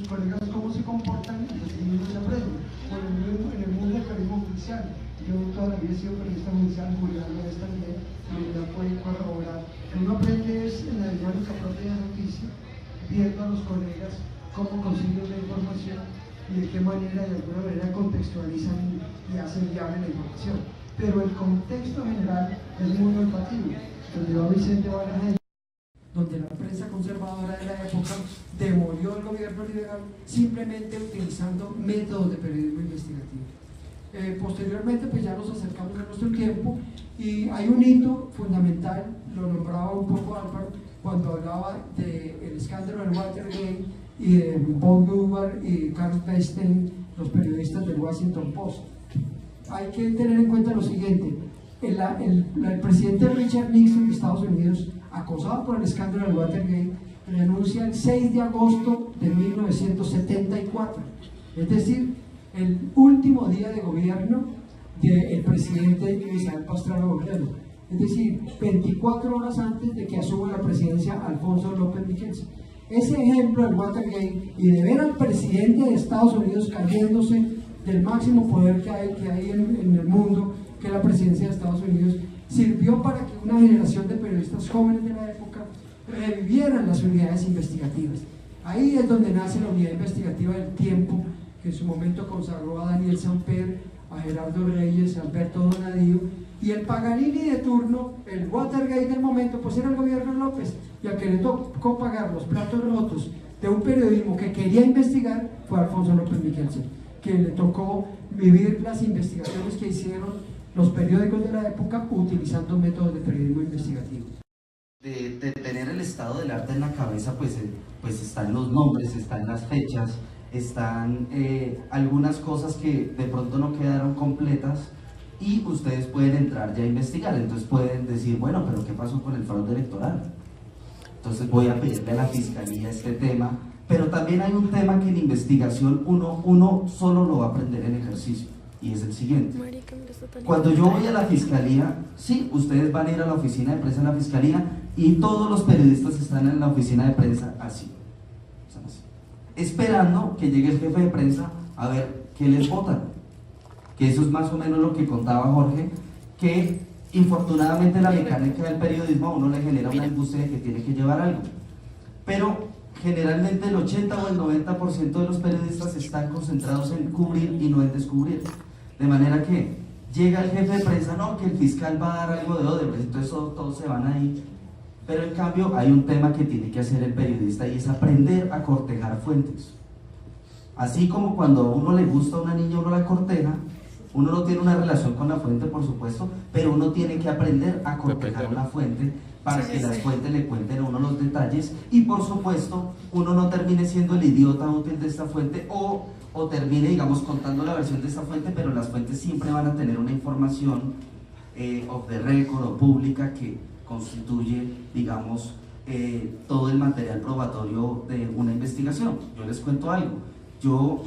sus colegas cómo se comportan y así mismo se aprende. Bueno, en el mundo del periodismo judicial, yo toda la vida he sido periodista judicial, Julián es también, Julián puede corroborar. Uno aprende es en la dinámica propia de noticia, viendo a los colegas cómo consiguen la información y de qué manera, de alguna manera, contextualizan y hacen viable la información. Pero el contexto general es muy olfativo, donde va Vicente Balaguer, donde la prensa conservadora de la época demolió el gobierno liberal simplemente utilizando métodos de periodismo investigativo. Posteriormente pues ya nos acercamos a nuestro tiempo y hay un hito fundamental, lo nombraba un poco Álvaro cuando hablaba del escándalo del Watergate y de Von Neumann y Carl Bernstein, los periodistas del Washington Post. Hay que tener en cuenta lo siguiente: el presidente Richard Nixon de Estados Unidos, acosado por el escándalo del Watergate, renuncia el 6 de agosto de 1974, es decir, el último día de gobierno del presidente Isabel Pastrana Borrero, es decir, 24 horas antes de que asuma la presidencia Alfonso López Michelsen. Ese ejemplo del Watergate y de ver al presidente de Estados Unidos cayéndose del máximo poder que hay en el mundo, que es la presidencia de Estados Unidos, sirvió para que una generación de periodistas jóvenes de la época revivieran las unidades investigativas. Ahí es donde nace la unidad investigativa del Tiempo, que en su momento consagró a Daniel Samper, a Gerardo Reyes, a Alberto Donadío, y el Paganini de turno, el Watergate del momento, pues era el gobierno López, y al que le tocó pagar los platos rotos de un periodismo que quería investigar fue Alfonso López Michelsen, que le tocó vivir las investigaciones que hicieron los periódicos de la época utilizando métodos de periodismo investigativo. De tener el estado del arte en la cabeza, pues están los nombres, están las fechas, están algunas cosas que de pronto no quedaron completas y ustedes pueden entrar ya a investigar. Entonces pueden decir, bueno, pero ¿qué pasó con el fraude electoral? Entonces voy a pedirle a la fiscalía este tema, pero también hay un tema que en investigación uno solo lo va a aprender en ejercicio, y es el siguiente. Cuando yo voy a la fiscalía, sí, ustedes van a ir a la oficina de prensa de la fiscalía y todos los periodistas están en la oficina de prensa así, esperando que llegue el jefe de prensa a ver qué les votan, que eso es más o menos lo que contaba Jorge, que infortunadamente la mecánica del periodismo a uno le genera una angustia de que tiene que llevar algo, pero generalmente el 80 o el 90% de los periodistas están concentrados en cubrir y no en descubrir, de manera que llega el jefe de prensa, no, que el fiscal va a dar algo de Odebrecht, entonces todos se van ahí. Pero en cambio hay un tema que tiene que hacer el periodista y es aprender a cortejar fuentes. Así como cuando a uno le gusta a una niña, uno la corteja, uno no tiene una relación con la fuente, por supuesto, pero uno tiene que aprender a cortejar una fuente para que las fuentes le cuenten a uno los detalles y, por supuesto, uno no termine siendo el idiota útil de esta fuente o termine, digamos, contando la versión de esta fuente, pero las fuentes siempre van a tener una información off the record o pública que constituye, digamos, todo el material probatorio de una investigación. Yo les cuento algo. Yo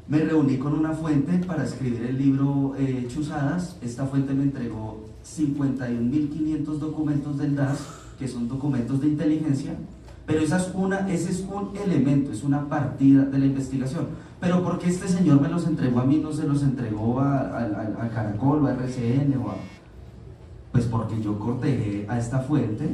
me reuní con una fuente para escribir el libro Chuzadas. Esta fuente me entregó 51.500 documentos del DAS, que son documentos de inteligencia, pero ese es un elemento, es una partida de la investigación. Pero ¿por qué este señor me los entregó a mí, no se los entregó a Caracol o a RCN Pues porque yo cortejé a esta fuente,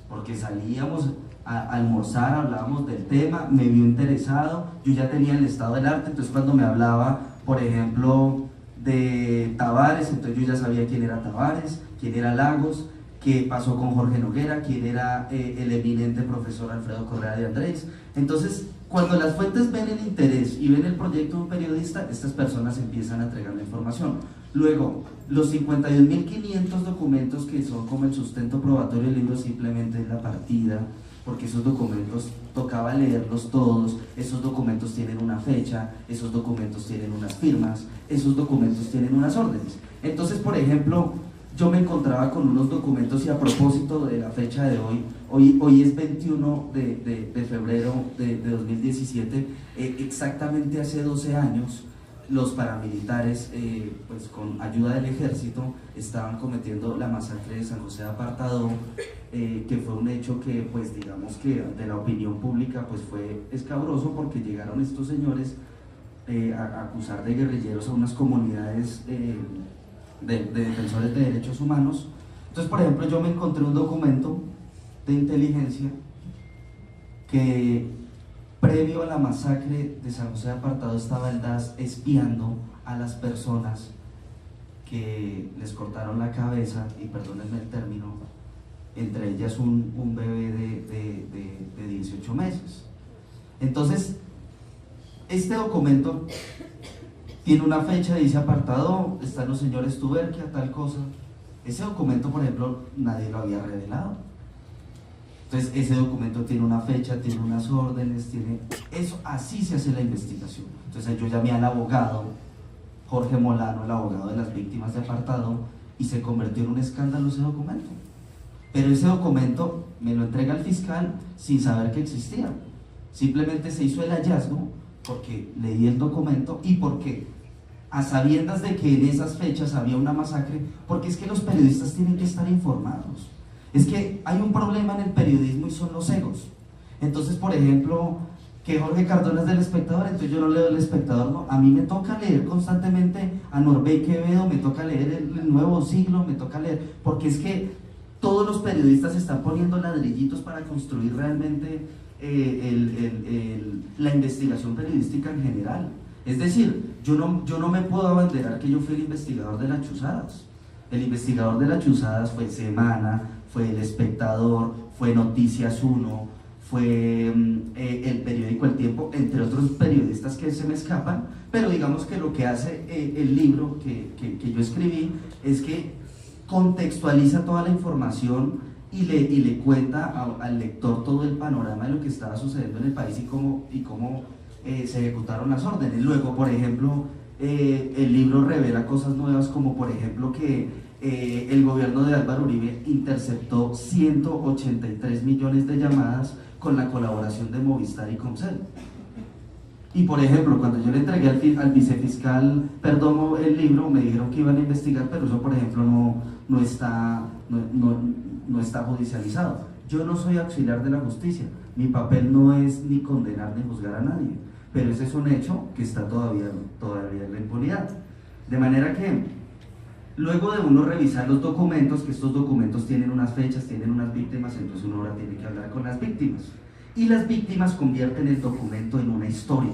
porque salíamos a almorzar, hablábamos del tema, me vio interesado, yo ya tenía el estado del arte, entonces cuando me hablaba, por ejemplo, de Tavares, entonces yo ya sabía quién era Tavares, quién era Lagos, qué pasó con Jorge Noguera, quién era el eminente profesor Alfredo Correa de Andrés. Entonces, cuando las fuentes ven el interés y ven el proyecto de un periodista, estas personas empiezan a entregar la información. Luego, los 51.500 documentos que son como el sustento probatorio del libro simplemente es la partida, porque esos documentos tocaba leerlos todos, esos documentos tienen una fecha, esos documentos tienen unas firmas, esos documentos tienen unas órdenes. Entonces, por ejemplo, yo me encontraba con unos documentos y a propósito de la fecha de hoy es 21 de febrero de 2017, exactamente hace 12 años, los paramilitares, pues con ayuda del ejército, estaban cometiendo la masacre de San José de Apartadó, que fue un hecho que, pues digamos que ante la opinión pública, pues fue escabroso, porque llegaron estos señores a acusar de guerrilleros a unas comunidades de defensores de derechos humanos. Entonces, por ejemplo, yo me encontré un documento de inteligencia que previo a la masacre de San José de Apartadó estaba el DAS espiando a las personas que les cortaron la cabeza, y perdónenme el término, entre ellas un bebé de 18 meses. Entonces, este documento tiene una fecha, dice Apartadó, están los señores Tuberquia, tal cosa. Ese documento, por ejemplo, nadie lo había revelado. Entonces, ese documento tiene una fecha, tiene unas órdenes, tiene... Eso, así se hace la investigación. Entonces, yo llamé al abogado, Jorge Molano, el abogado de las víctimas de Apartadó, y se convirtió en un escándalo ese documento. Pero ese documento me lo entrega el fiscal sin saber que existía. Simplemente se hizo el hallazgo porque leí el documento y porque, a sabiendas de que en esas fechas había una masacre, porque es que los periodistas tienen que estar informados. Es que hay un problema en el periodismo y son los egos. Entonces, por ejemplo, que Jorge Cardona es del Espectador, entonces yo no leo El Espectador, no. A mí me toca leer constantemente a Norbey Quevedo, me toca leer el Nuevo Siglo, me toca leer, porque es que todos los periodistas están poniendo ladrillitos para construir realmente la investigación periodística en general. Es decir, yo no me puedo abanderar que yo fui el investigador de las chuzadas. El investigador de las chuzadas fue Semana, fue El Espectador, fue Noticias 1, fue el periódico El Tiempo, entre otros periodistas que se me escapan, pero digamos que lo que hace el libro que yo escribí es que contextualiza toda la información y le cuenta al lector todo el panorama de lo que estaba sucediendo en el país y cómo se ejecutaron las órdenes. Luego, por ejemplo, el libro revela cosas nuevas, como por ejemplo que el gobierno de Álvaro Uribe interceptó 183 millones de llamadas con la colaboración de Movistar y Comcel. Y por ejemplo, cuando yo le entregué al vicefiscal Perdomo el libro, me dijeron que iban a investigar, pero eso por ejemplo no está judicializado. Yo no soy auxiliar de la justicia, mi papel no es ni condenar ni juzgar a nadie, pero ese es un hecho que está todavía en la impunidad. De manera que, luego de uno revisar los documentos, que estos documentos tienen unas fechas, tienen unas víctimas, entonces uno ahora tiene que hablar con las víctimas. Y las víctimas convierten el documento en una historia.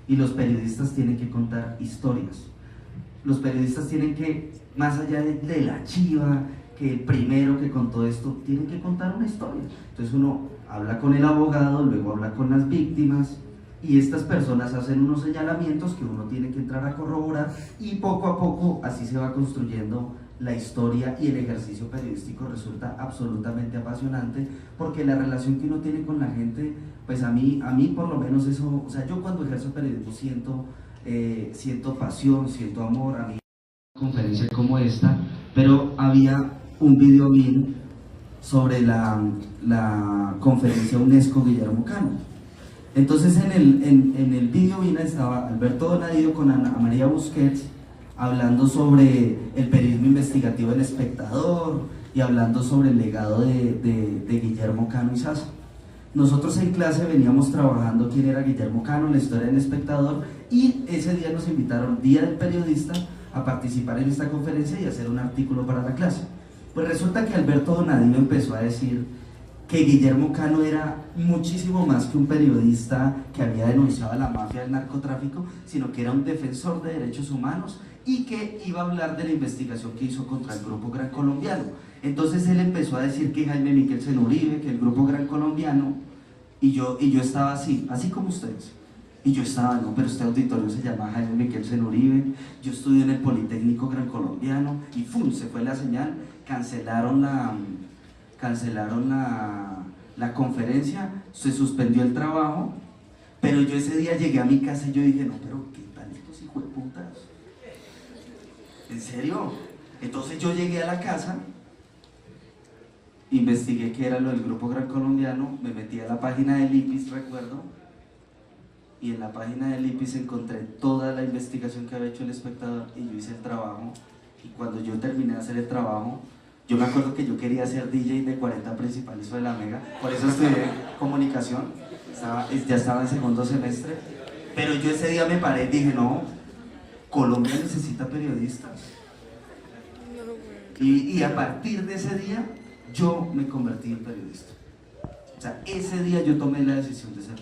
Y los periodistas tienen que contar historias. Los periodistas tienen que, más allá de la chiva, que el primero que contó esto, tienen que contar una historia. Entonces uno habla con el abogado, luego habla con las víctimas, y estas personas hacen unos señalamientos que uno tiene que entrar a corroborar, y poco a poco así se va construyendo la historia, y el ejercicio periodístico resulta absolutamente apasionante, porque la relación que uno tiene con la gente, pues a mí por lo menos eso, o sea, yo cuando ejerzo periodismo siento pasión, siento amor. A mí una conferencia como esta, pero había un video bien sobre la conferencia UNESCO Guillermo Cano. Entonces en el video bien estaba Alberto Donadío con Ana María Busquets, hablando sobre el periodismo investigativo del Espectador y hablando sobre el legado de Guillermo Cano y Sasa. Nosotros en clase veníamos trabajando quién era Guillermo Cano, la historia del Espectador, y ese día nos invitaron, Día del Periodista, a participar en esta conferencia y hacer un artículo para la clase. Pues resulta que Alberto Donadío empezó a decir que Guillermo Cano era muchísimo más que un periodista que había denunciado a la mafia del narcotráfico, sino que era un defensor de derechos humanos y que iba a hablar de la investigación que hizo contra el Grupo Gran Colombiano. Entonces él empezó a decir que Jaime Miquelsen Uribe, que el Grupo Gran Colombiano, y yo estaba así como ustedes. Y yo estaba, no, pero este auditorio se llama Jaime Miquelsen Uribe, yo estudio en el Politécnico Gran Colombiano, y ¡fum!, se fue la señal, cancelaron la conferencia, se suspendió el trabajo, pero yo ese día llegué a mi casa y yo dije, no, pero ¿qué tal estos hijueputas? ¿En serio? Entonces yo llegué a la casa, investigué qué era lo del Grupo Gran Colombiano, me metí a la página del IPIS, recuerdo, y en la página del IPIS encontré toda la investigación que había hecho el espectador y yo hice el trabajo. Y cuando yo terminé de hacer el trabajo, yo me acuerdo que yo quería ser DJ de 40 principales o de la Mega, por eso estudié comunicación, ya estaba en segundo semestre, pero yo ese día me paré y dije, no, Colombia necesita periodistas. Y a partir de ese día, yo me convertí en periodista. O sea, ese día yo tomé la decisión de ser